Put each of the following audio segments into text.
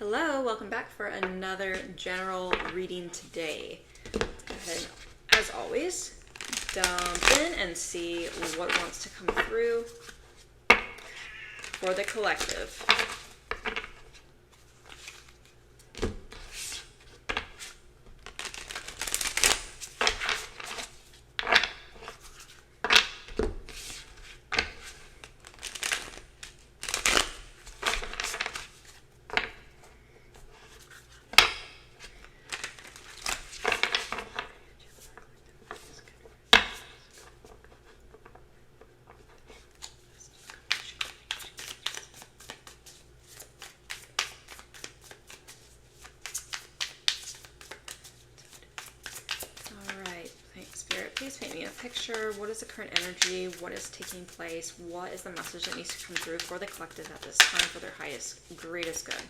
Hello, welcome back for another general reading today. Go ahead, as always, dump in and see what wants to come through for the collective. Spirit, please paint me a picture. What is the current energy? What is taking place? What is the message that needs to come through for the collective at this time for their highest, greatest good?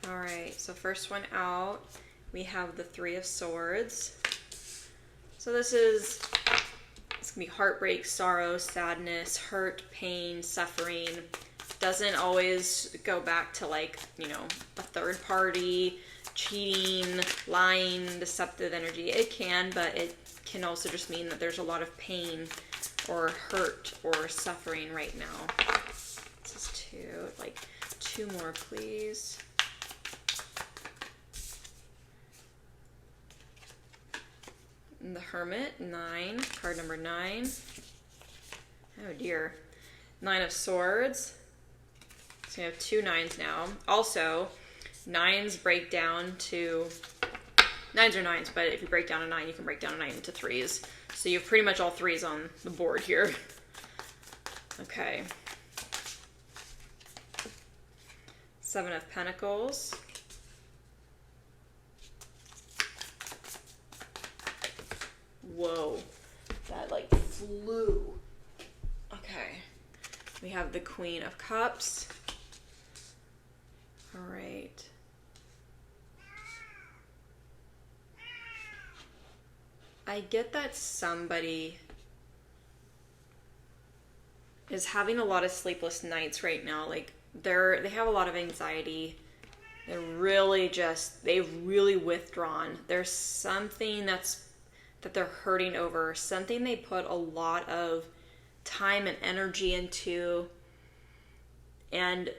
Alright, so first one out, we have the Three of Swords. So this can be heartbreak, sorrow, sadness, hurt, pain, suffering. Doesn't always go back to a third party, cheating, lying, deceptive energy. It can, but it can also just mean that there's a lot of pain or hurt or suffering right now. This is two more, please. And the Hermit, 9, card number 9. Oh dear. 9 of Swords. So we have 2 9s now. Also, 9s break down to... 9s are 9s, but if you break down a 9, you can break down a 9 into 3s. So you have pretty much all 3s on the board here. Okay. 7 of Pentacles. Whoa. That flew. Okay. We have the Queen of Cups. All right. I get that somebody is having a lot of sleepless nights right now. They have a lot of anxiety. They've really withdrawn. There's something that they're hurting over, something they put a lot of time and energy into, and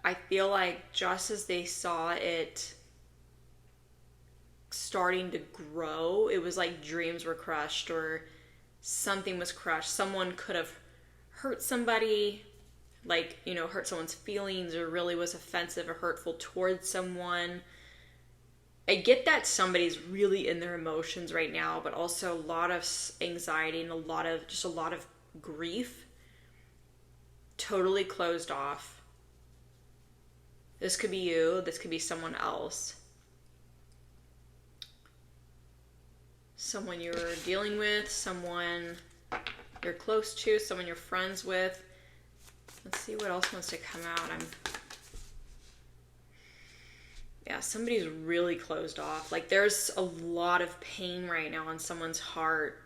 I feel like just as they saw it starting to grow, it was like dreams were crushed or something was crushed. Someone could have hurt somebody, hurt someone's feelings, or really was offensive or hurtful towards someone. I get that somebody's really in their emotions right now, but also a lot of anxiety and a lot of grief. Totally closed off. This could be you. This could be someone else. Someone you're dealing with, someone you're close to, someone you're friends with. Let's see what else wants to come out. Yeah, somebody's really closed off. There's a lot of pain right now in someone's heart.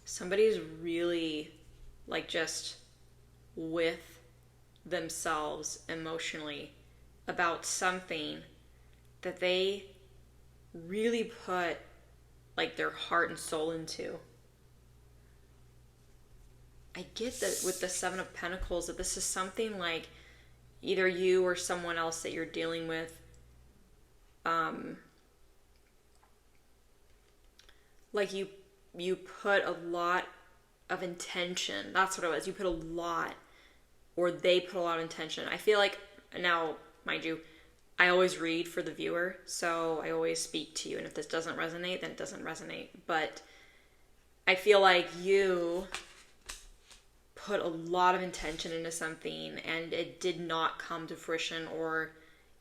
Somebody's really, just with themselves emotionally about something that they really put, their heart and soul into. I get that with the Seven of Pentacles, that this is something either you or someone else that you're dealing with, you put a lot of intention. That's what it was. You put a lot, or they put a lot of intention. I feel now, mind you, I always read for the viewer, so I always speak to you, and if this doesn't resonate, then it doesn't resonate. But I feel like you put a lot of intention into something and it did not come to fruition, or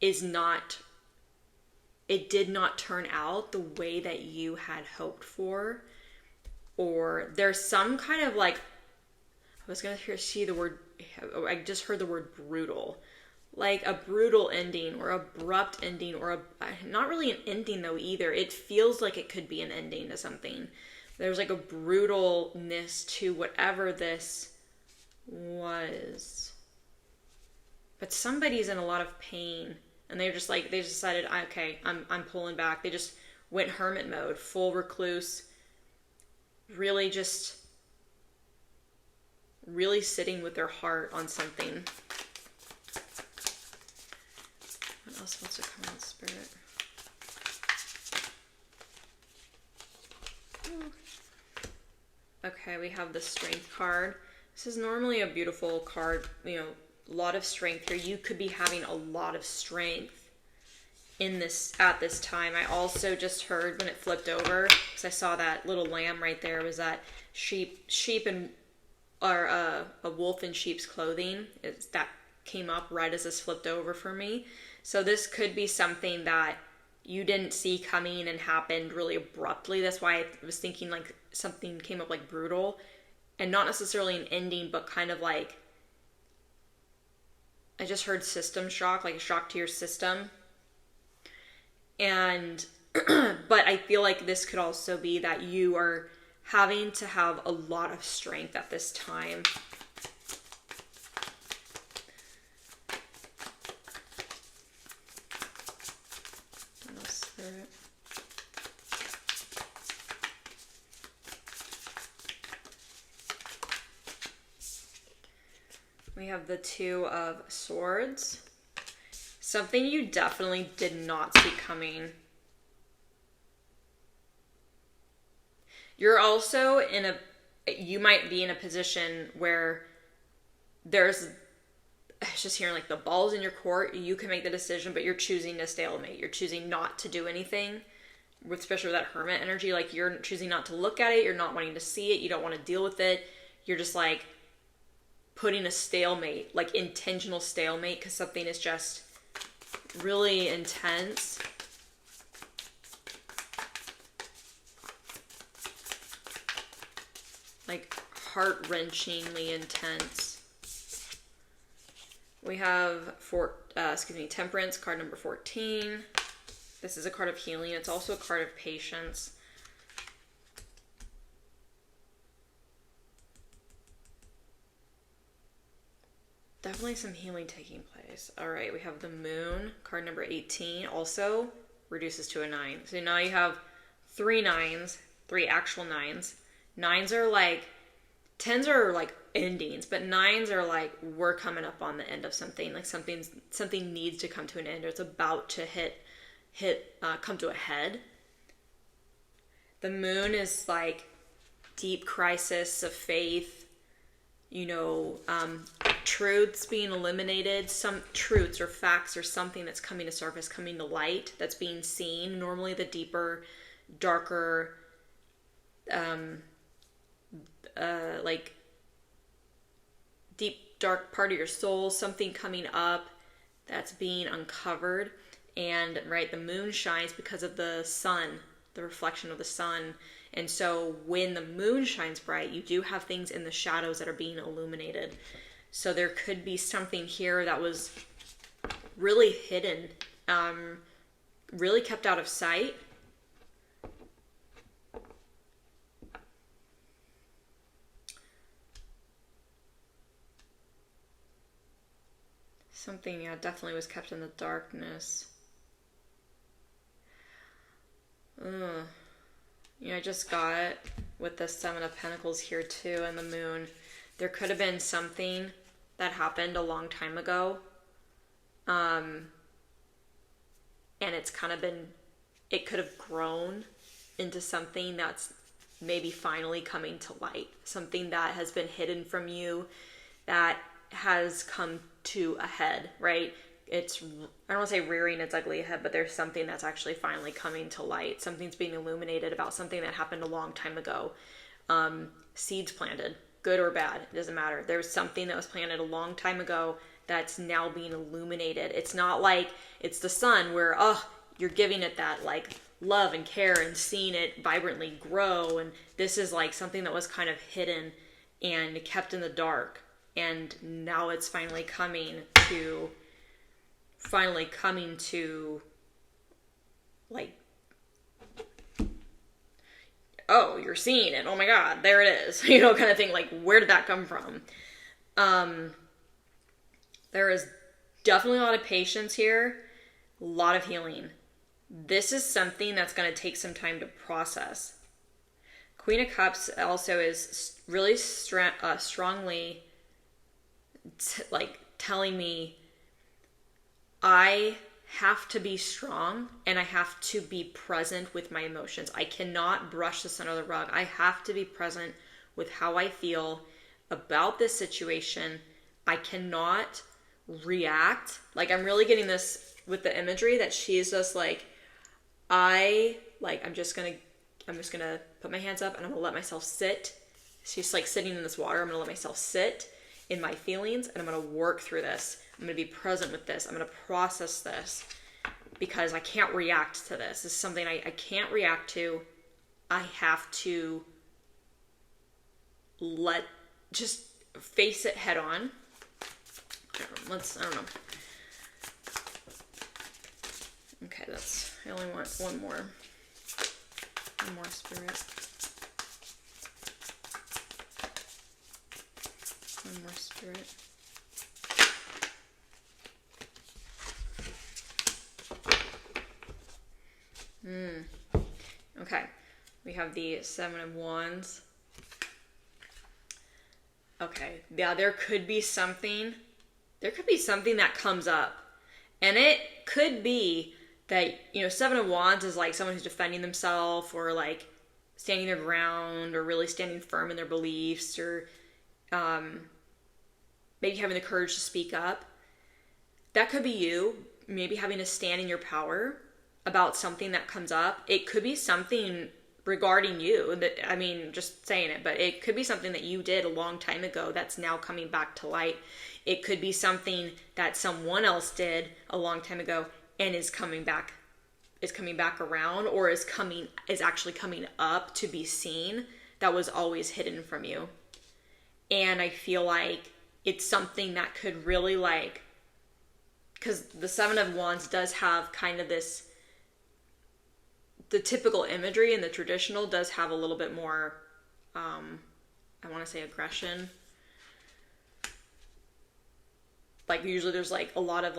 it did not turn out the way that you had hoped for, or there's some kind of I just heard the word brutal. like a brutal ending or abrupt ending, or not really an ending though either. It feels like it could be an ending to something. There's like a brutalness to whatever this was. But somebody's in a lot of pain, and they're just like, they decided, okay, I'm pulling back. They just went hermit mode, full recluse, really sitting with their heart on something. What else wants to come in spirit? Okay, we have the Strength card. This is normally a beautiful card, you know, a lot of strength here. You could be having a lot of strength in this at this time. I also just heard when it flipped over, because I saw that little lamb right there, was that sheep and or a wolf in sheep's clothing. That came up right as this flipped over for me. So this could be something that you didn't see coming and happened really abruptly. That's why I was thinking like something came up like brutal, and not necessarily an ending, but kind of like, I just heard system shock, like a shock to your system. And, but I feel like this could also be that you are having to have a lot of strength at this time. Spirit. We have the Two of Swords. Something you definitely did not see coming. You're also you might be in a position where I was just hearing like the ball's in your court. You can make the decision, but you're choosing to stalemate. You're choosing not to do anything, especially with that hermit energy. Like, you're choosing not to look at it. You're not wanting to see it. You don't want to deal with it. You're just like putting a stalemate, like intentional stalemate, because something is just really intense. Like heart-wrenchingly intense. We have Temperance, card number 14. This is a card of healing. It's also a card of patience. Definitely some healing taking place. All right, we have the Moon, card number 18. Also reduces to a 9. So now you have 3 9s, 3 actual 9s. 9s are like, 10s are like endings, but 9s are like, we're coming up on the end of something. Like something needs to come to an end, or it's about to come to a head. The Moon is like deep crisis of faith, truths being eliminated, some truths or facts or something that's coming to surface, coming to light, that's being seen. Normally the deeper, darker, like deep, dark part of your soul, something coming up that's being uncovered. And right, the moon shines because of the sun, the reflection of the sun. And so when the moon shines bright, you do have things in the shadows that are being illuminated. So there could be something here that was really hidden, really kept out of sight. Something, yeah, definitely was kept in the darkness. I just got with the 7 of Pentacles here too, and the Moon. There could have been something that happened a long time ago. And it's kind of been, it could have grown into something that's maybe finally coming to light. Something that has been hidden from you that has come to a head, right? It's, I don't want to say rearing its ugly head, but there's something that's actually finally coming to light. Something's being illuminated about something that happened a long time ago. Seeds planted, good or bad, it doesn't matter. There's something that was planted a long time ago that's now being illuminated. It's not like it's the sun where, you're giving it that like love and care and seeing it vibrantly grow. And this is like something that was kind of hidden and kept in the dark. And now it's finally coming to finally coming to, like, oh, you're seeing it. Oh my God, there it is. Kind of thing. Like, where did that come from? There is definitely a lot of patience here, a lot of healing. This is something that's going to take some time to process. Queen of Cups also is really strongly telling me I have to be strong and I have to be present with my emotions. I cannot brush this under the rug. I have to be present with how I feel about this situation. I cannot react. Like, I'm really getting this with the imagery that she's just like, I'm just gonna put my hands up and I'm gonna let myself sit. She's like sitting in this water. I'm gonna let myself sit in my feelings and I'm gonna work through this. I'm gonna be present with this. I'm gonna process this because I can't react to this. This is something I can't react to. I have to just face it head on. I don't know. Okay, I only want one more spirit. One more spirit. Okay, we have the Seven of Wands. Okay, yeah, there could be something that comes up. And it could be that, Seven of Wands is like someone who's defending themselves or like standing their ground or really standing firm in their beliefs or maybe having the courage to speak up. That could be you, maybe having to stand in your power about something that comes up. It could be something regarding you just saying it, but it could be something that you did a long time ago that's now coming back to light. It could be something that someone else did a long time ago and is coming back around, or is actually coming up to be seen, that was always hidden from you. And I feel like it's something that could really, because the Seven of Wands does have kind of this, the typical imagery and the traditional does have a little bit more, I want to say aggression. Like, usually there's like a lot of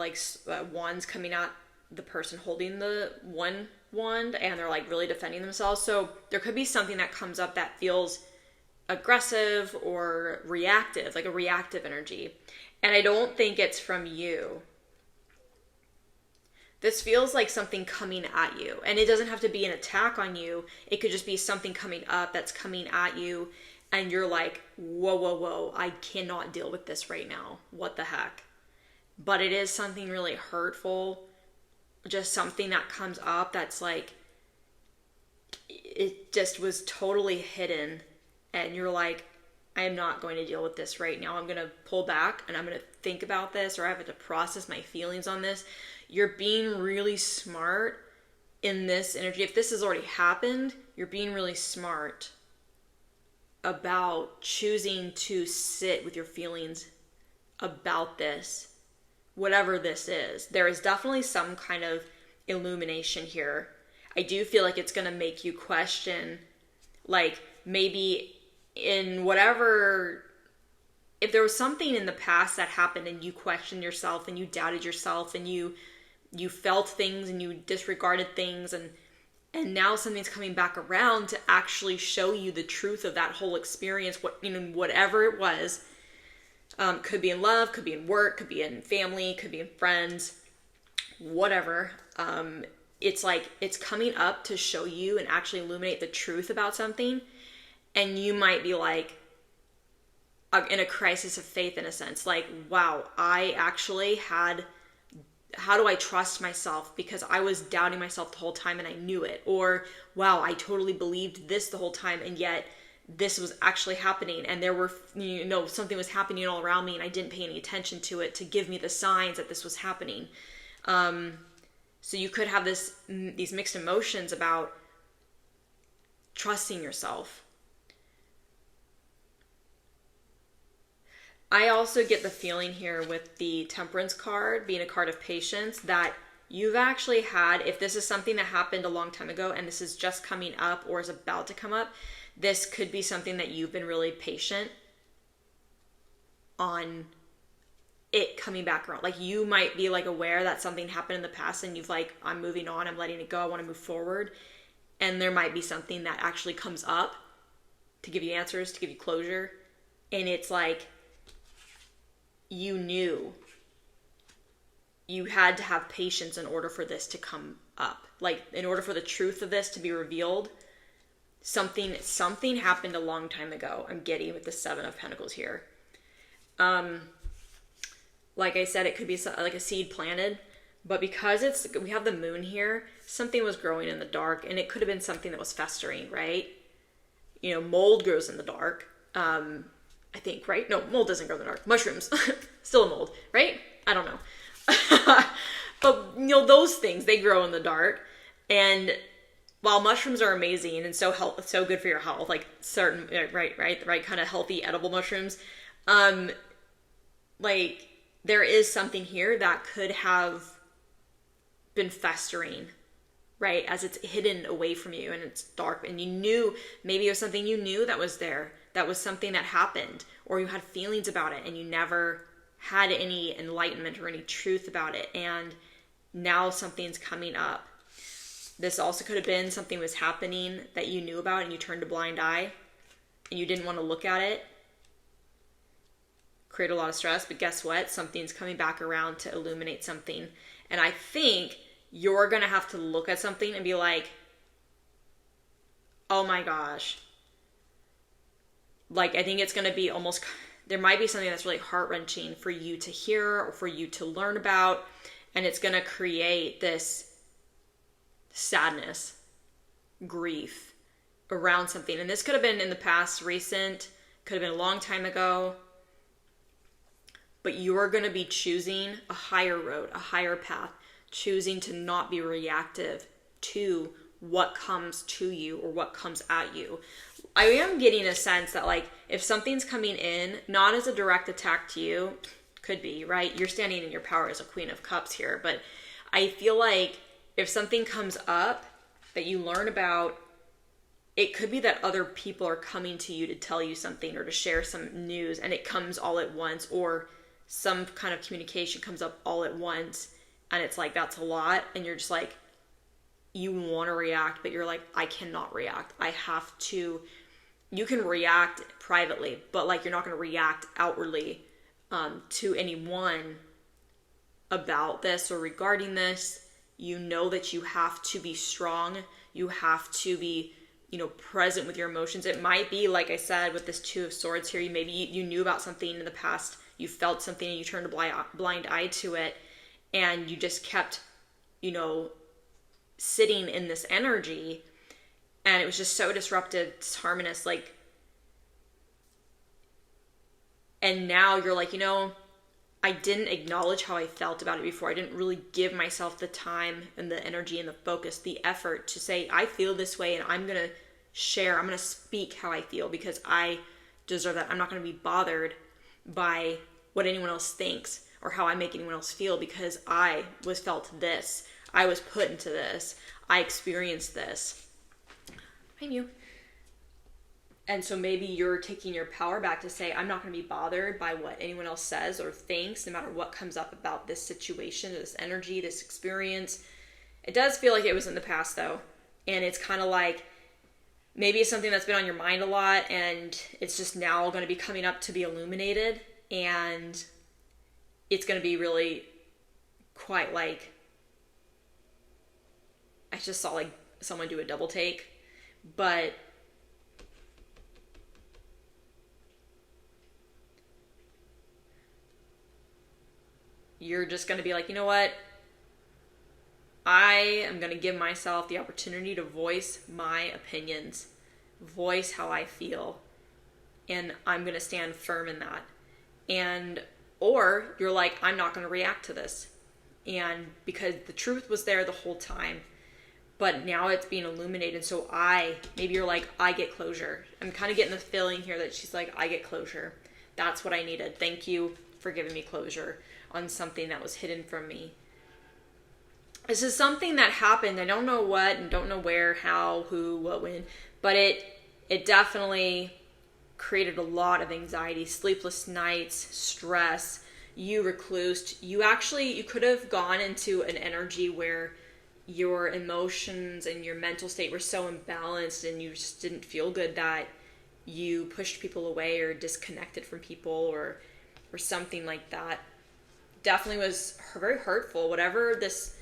wands coming at the person holding the one wand, and they're like really defending themselves. So there could be something that comes up that feels aggressive or reactive, like a reactive energy. And I don't think it's from you. This feels like something coming at you, and it doesn't have to be an attack on you. It could just be something coming up that's coming at you, and you're like, whoa, I cannot deal with this right now. What the heck? But it is something really hurtful, just something that comes up that's like, it just was totally hidden, and you're like, I am not going to deal with this right now. I'm going to pull back and I'm going to think about this, or I have to process my feelings on this. You're being really smart in this energy. If this has already happened, you're being really smart about choosing to sit with your feelings about this, whatever this is. There is definitely some kind of illumination here. I do feel like it's going to make you question, like, maybe in whatever, if there was something in the past that happened and you questioned yourself and you doubted yourself and you felt things and you disregarded things, and now something's coming back around to actually show you the truth of that whole experience, whatever it was. Could be in love, could be in work, could be in family, could be in friends, whatever. It's like it's coming up to show you and actually illuminate the truth about something. And you might be like in a crisis of faith, in a sense, like, wow, I actually had, how do I trust myself? Because I was doubting myself the whole time and I knew it. Or, wow, I totally believed this the whole time and yet this was actually happening, and there were, something was happening all around me and I didn't pay any attention to it to give me the signs that this was happening. So you could have these mixed emotions about trusting yourself. I also get the feeling here with the Temperance card being a card of patience that you've actually had, if this is something that happened a long time ago and this is just coming up or is about to come up, this could be something that you've been really patient on it coming back around. Like you might be like aware that something happened in the past and you've like, I'm moving on, I'm letting it go, I want to move forward. And there might be something that actually comes up to give you answers, to give you closure. And it's like, you knew you had to have patience in order for this to come up. Like in order for the truth of this to be revealed, something happened a long time ago. I'm getting with the Seven of Pentacles here. Like I said, it could be like a seed planted, but because we have the moon here, something was growing in the dark, and it could have been something that was festering, right? You know, mold grows in the dark. I think, right? No, mold doesn't grow in the dark. Mushrooms, still a mold, right? I don't know. But you know, those things, they grow in the dark, and while mushrooms are amazing and so good for your health, like certain, the right kind of healthy edible mushrooms, like there is something here that could have been festering, right? As it's hidden away from you and it's dark and you knew, maybe it was something you knew that was there, that was something that happened, or you had feelings about it and you never had any enlightenment or any truth about it. And now something's coming up. This also could have been something was happening that you knew about and you turned a blind eye and you didn't want to look at it. Create a lot of stress, but guess what? Something's coming back around to illuminate something. And I think you're going to have to look at something and be like, oh my gosh. Like, I think it's going to be almost, there might be something that's really heart-wrenching for you to hear or for you to learn about. And it's going to create this sadness, grief around something. And this could have been in the past, recent, could have been a long time ago. But you're going to be choosing a higher road, a higher path, choosing to not be reactive to what comes to you or what comes at you. I am getting a sense that like if something's coming in, not as a direct attack to you, could be, right? You're standing in your power as a Queen of Cups here. But I feel like if something comes up that you learn about, it could be that other people are coming to you to tell you something or to share some news and it comes all at once, or some kind of communication comes up all at once and it's like, that's a lot. And you're just like, you want to react, but you're like, I cannot react. I have to, you can react privately, but like, you're not going to react outwardly to anyone about this or regarding this. You know that you have to be strong. You have to be, you know, present with your emotions. It might be, like I said, with this Two of Swords here, maybe you knew about something in the past, you felt something and you turned a blind eye to it, and you just kept, you know, sitting in this energy, and it was just so disruptive, disharmonious, like, and now you're like, you know, I didn't acknowledge how I felt about it before. I didn't really give myself the time and the energy and the focus, the effort to say, I feel this way and I'm going to share, I'm going to speak how I feel because I deserve that. I'm not going to be bothered by what anyone else thinks or how I make anyone else feel because I was felt this. I was put into this. I experienced this. Hi, Mew. And so maybe you're taking your power back to say, I'm not going to be bothered by what anyone else says or thinks, no matter what comes up about this situation, this energy, this experience. It does feel like it was in the past, though. And it's kind of like, maybe it's something that's been on your mind a lot, and it's just now going to be coming up to be illuminated. And it's going to be really quite like, I just saw like someone do a double take, but you're just going to be like, you know what? I am going to give myself the opportunity to voice my opinions, voice how I feel, and I'm going to stand firm in that. And, or you're like, I'm not going to react to this. And because the truth was there the whole time, but now it's being illuminated. So maybe you're like, I get closure. I'm kind of getting the feeling here that she's like, I get closure. that's what I needed. Thank you for giving me closure on something that was hidden from me. This is something that happened. I don't know what and don't know where, how, who, what, when, but it definitely created a lot of anxiety, sleepless nights, stress. You reclused. You could have gone into an energy where your emotions and your mental state were so imbalanced and you just didn't feel good that you pushed people away or disconnected from people or something like that. Definitely was very hurtful. Whatever this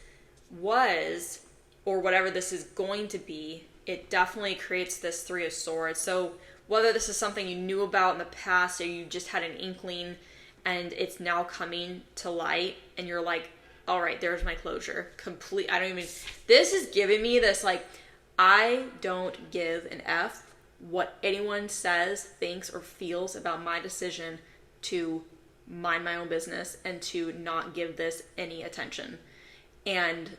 was or whatever this is going to be, it definitely creates this Three of Swords. So whether this is something you knew about in the past or you just had an inkling and it's now coming to light and you're like, all right, there's my closure. This is giving me this, like, I don't give an F what anyone says, thinks, or feels about my decision to mind my own business and to not give this any attention. And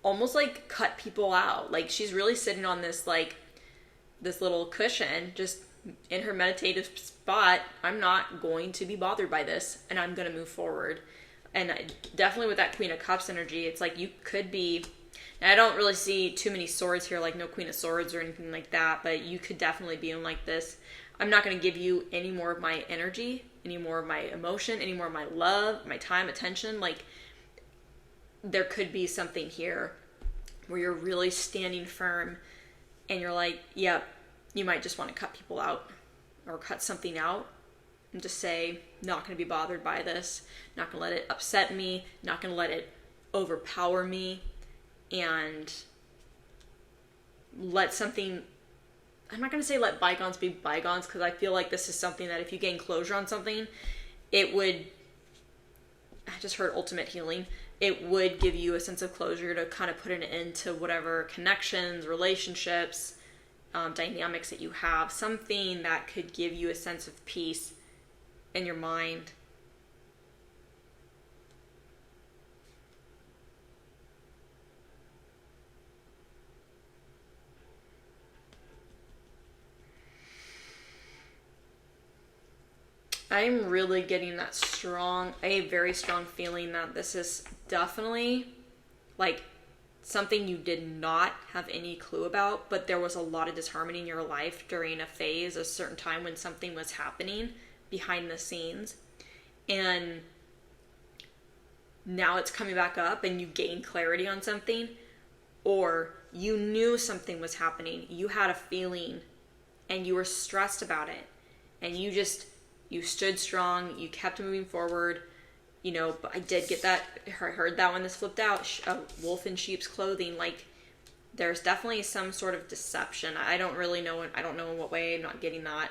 almost like cut people out. Like, she's really sitting on this, like, this little cushion, just in her meditative spot. I'm not going to be bothered by this, and I'm going to move forward. And definitely with that Queen of Cups energy, it's like you could be, and I don't really see too many swords here, like no Queen of Swords or anything like that, but you could definitely be in like this. I'm not going to give you any more of my energy, any more of my emotion, any more of my love, my time, attention. Like, there could be something here where you're really standing firm and you're like, yep, you might just want to cut people out or cut something out and just say, not going to be bothered by this, not going to let it upset me, not going to let it overpower me, and let something, I'm not going to say let bygones be bygones, because I feel like this is something that if you gain closure on something, it would, I just heard ultimate healing, it would give you a sense of closure to kind of put an end to whatever connections, relationships, dynamics that you have, something that could give you a sense of peace in your mind. I'm really getting that very strong feeling that this is definitely like something you did not have any clue about, but there was a lot of disharmony in your life during a certain time when something was happening behind the scenes, and now it's coming back up and you gain clarity on something, or you knew something was happening, you had a feeling and you were stressed about it, and you stood strong, you kept moving forward. You know, but I did get that, I heard that when this flipped out, a wolf in sheep's clothing. Like, there's definitely some sort of deception. I don't really know, I don't know in what way, I'm not getting that.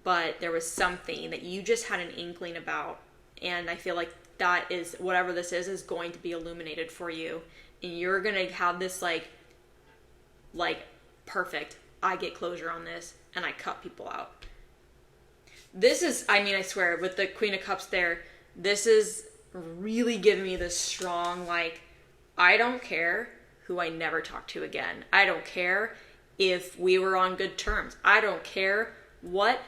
But there was something that you just had an inkling about. And I feel like that is, whatever this is going to be illuminated for you. And you're going to have this like, perfect, I get closure on this, and I cut people out. This is, I swear, with the Queen of Cups there, this is really giving me this strong, like, I don't care who I never talk to again. I don't care if we were on good terms. I don't care what,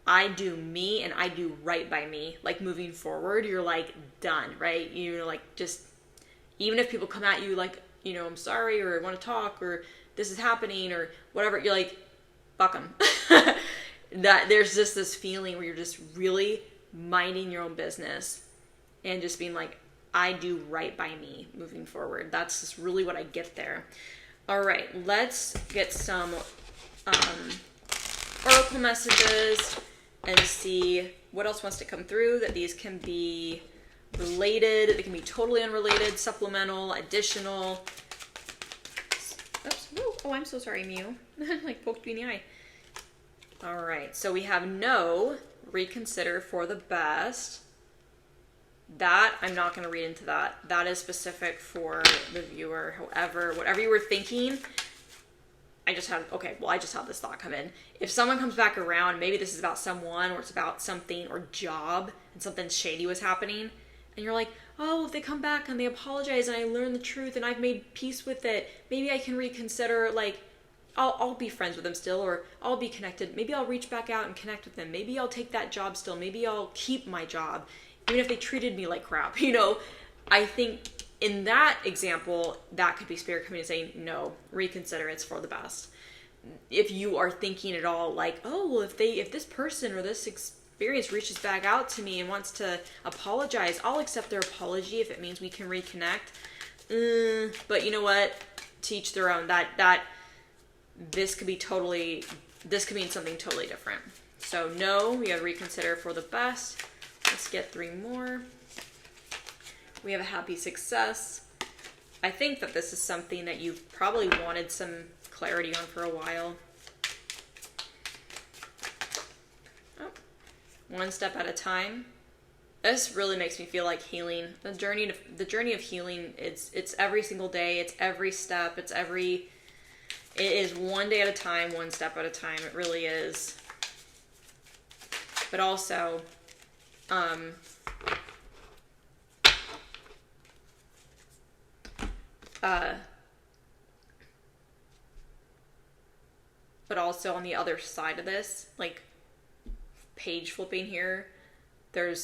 I do me and I do right by me. Like, moving forward, you're like done, right? You're like, just, even if people come at you like, you know, I'm sorry, or I want to talk, or this is happening, or whatever, you're like, fuck them. That there's just this feeling where you're just really minding your own business and just being like, I do right by me moving forward. That's just really what I get there. All right, let's get some oracle messages and see what else wants to come through, that these can be related, they can be totally unrelated, supplemental, additional. Oops. Oh, I'm so sorry, Mew. Like, poked me in the eye. All right, so we have no, reconsider for the best. That, I'm not going to read into that. That is specific for the viewer. However, whatever you were thinking, I just had this thought come in. If someone comes back around, maybe this is about someone, or it's about something, or job, and something shady was happening, and you're like, oh, if they come back and they apologize and I learn the truth and I've made peace with it, maybe I can reconsider, like, I'll be friends with them still, or I'll be connected. Maybe I'll reach back out and connect with them. Maybe I'll take that job still. Maybe I'll keep my job, even if they treated me like crap. You know, I think in that example, that could be spirit coming and saying, no, reconsider, it's for the best. If you are thinking at all like, oh, well, if this person or this experience reaches back out to me and wants to apologize, I'll accept their apology if it means we can reconnect. But you know what? To each their own. That this could mean something totally different. So no, we gotta reconsider for the best. Let's get 3 more. We have a happy success. I think that this is something that you've probably wanted some clarity on for a while. Oh, 1 step at a time. This really makes me feel like healing. The journey of healing, it's every single day, it's every step, it is 1 day at a time, 1 step at a time. It really is. But also, but also on the other side of this, like page flipping here, we're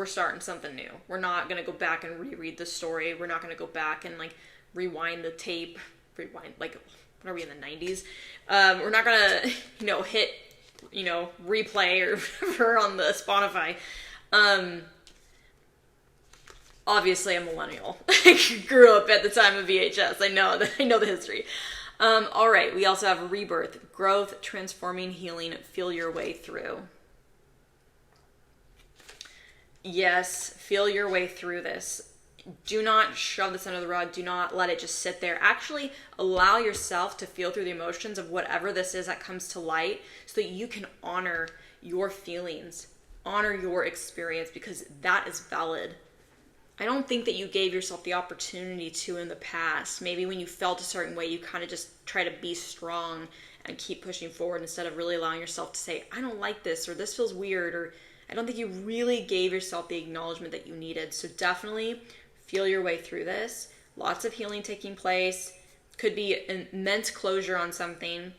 starting something new. We're not gonna go back and reread the story. We're not gonna go back and like rewind the tape, like what are we in the 90s? We're not gonna hit replay or whatever on the Spotify. Obviously I'm a millennial. I grew up at the time of VHS. I know the history. All right, we also have rebirth, growth, transforming, healing, feel your way through. Yes, feel your way through this. Do not shove this under the rug. Do not let it just sit there. Actually, allow yourself to feel through the emotions of whatever this is that comes to light so that you can honor your feelings, honor your experience, because that is valid. I don't think that you gave yourself the opportunity to in the past. Maybe when you felt a certain way, you kind of just try to be strong and keep pushing forward instead of really allowing yourself to say, I don't like this, or this feels weird, or I don't think you really gave yourself the acknowledgement that you needed. So definitely feel your way through this. Lots of healing taking place. Could be immense closure on something.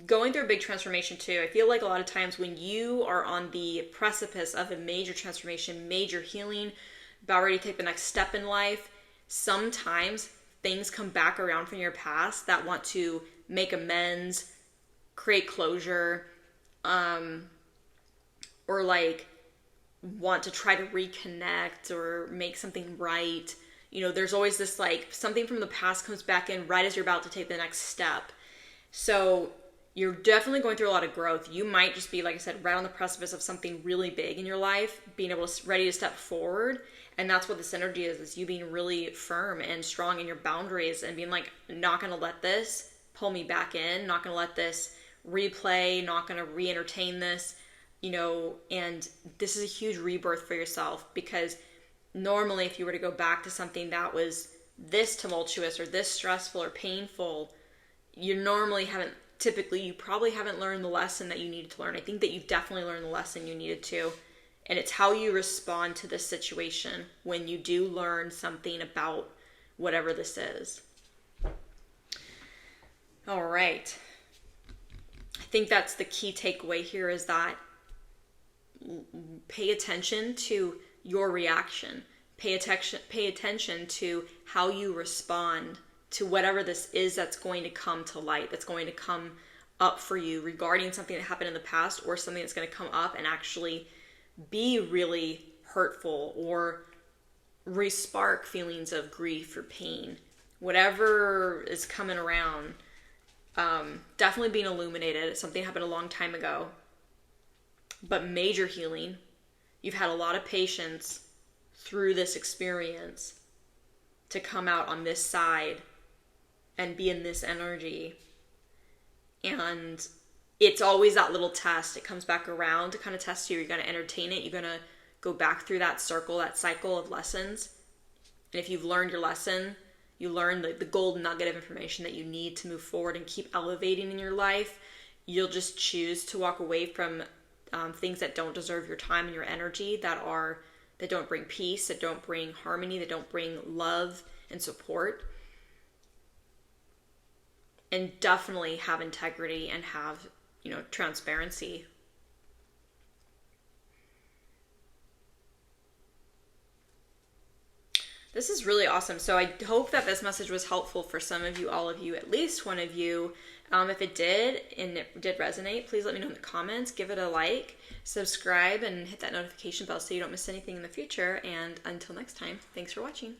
Going through a big transformation too. I feel like a lot of times when you are on the precipice of a major transformation, major healing, about ready to take the next step in life, sometimes things come back around from your past that want to make amends, create closure, or like want to try to reconnect or make something right. There's always this like something from the past comes back in right as you're about to take the next step. So you're definitely going through a lot of growth. You might just be, like I said, right on the precipice of something really big in your life, being able to ready to step forward. And that's what this energy is you being really firm and strong in your boundaries and being like, not going to let this pull me back in, not going to let this replay, not going to re-entertain this, and this is a huge rebirth for yourself, because normally if you were to go back to something that was this tumultuous or this stressful or painful, you probably haven't learned the lesson that you needed to learn. I think that you definitely learned the lesson you needed to, and it's how you respond to this situation when you do learn something about whatever this is. All right. I think that's the key takeaway here, is that pay attention to your reaction. Pay attention to how you respond to whatever this is that's going to come to light, that's going to come up for you regarding something that happened in the past, or something that's going to come up and actually be really hurtful or re-spark feelings of grief or pain. Whatever is coming around, definitely being illuminated. Something happened a long time ago, but major healing. You've had a lot of patience through this experience to come out on this side and be in this energy. And it's always that little test. It comes back around to kind of test you. You're going to entertain it. You're going to go back through that circle, that cycle of lessons. And if you've learned your lesson, you learn the gold nugget of information that you need to move forward and keep elevating in your life, you'll just choose to walk away from things that don't deserve your time and your energy, that don't bring peace, that don't bring harmony, that don't bring love and support. and definitely have integrity and have, you know, transparency. This is really awesome. So I hope that this message was helpful for some of you, all of you, at least one of you. If it did and it did resonate, please let me know in the comments. Give it a like, subscribe, and hit that notification bell so you don't miss anything in the future. And until next time, thanks for watching.